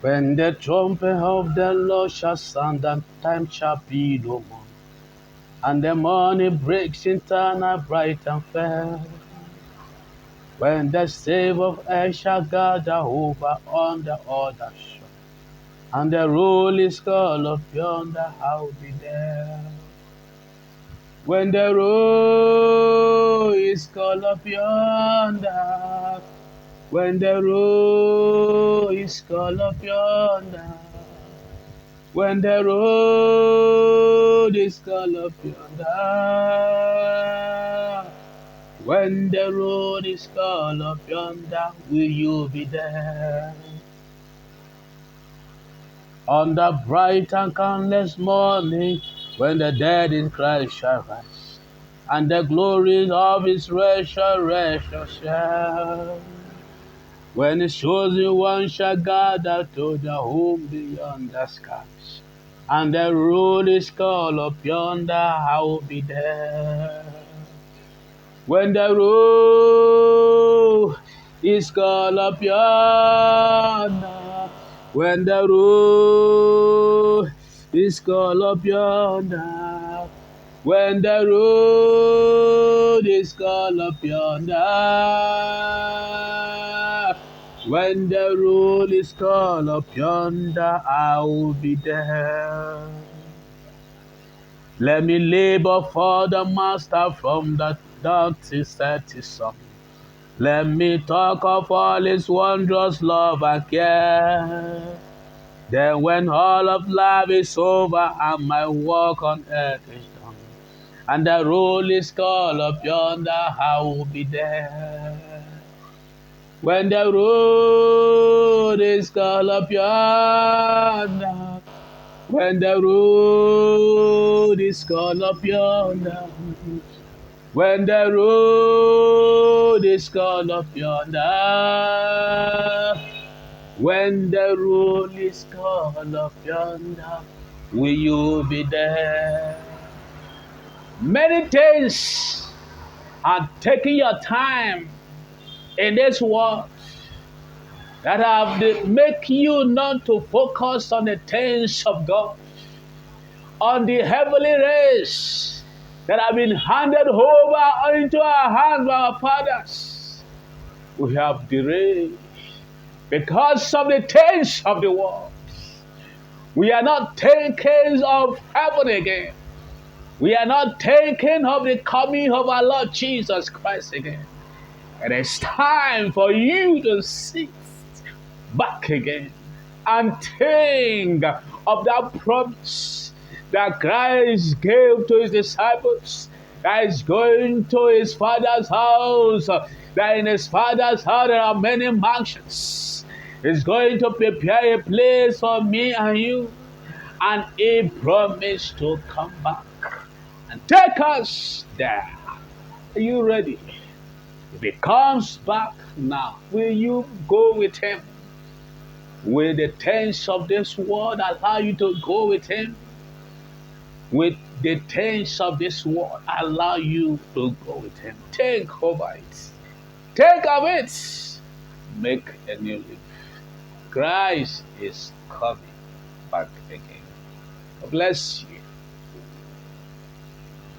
When the trumpet of the Lord shall sound, and time shall be no more, and the morning breaks eternal, bright and fair. When the save of earth shall gather over on the other shore, and the roll is called up yonder, I'll be there. When the roll is called up yonder, when the roll is called up yonder, when the road is called up yonder, when the road is called up yonder, will you be there? On the bright and countless morning, when the dead in Christ shall rise, and the glories of his resurrection shall, when his chosen one shall gather to the home beyond the skies, and the road is called up yonder, I will be there. When the road is called up yonder, when the road is called up yonder, when the road is called up yonder, when the road is called up yonder, I will be there. Let me labor for the Master from the dawn till setting sun. Let me talk of all his wondrous love and care. Then when all of life is over and my work on earth is done, and the roll is called up yonder, I will be there. When the road is called up yonder, when the road is called up yonder, when the road is called up yonder, when the road is called up yonder, will you be there? Many things are taking your time in this world that have make you not to focus on the things of God, on the heavenly race that have been handed over into our hands by our fathers. We have derailed because of the things of the world. We are not thinking of heaven again. We are not thinking of the coming of our Lord Jesus Christ again. It is time for you to sit back again and think of that promise that Christ gave to his disciples, that is going to his Father's house, that in his Father's house there are many mansions. He's going to prepare a place for me and you, and he promised to come back and take us there. Are you ready? If he comes back now, will you go with him? Will the things of this world allow you to go with him? Will the things of this world allow you to go with him? Think over it. Think of it. Make a new life. Christ is coming back again. God bless you.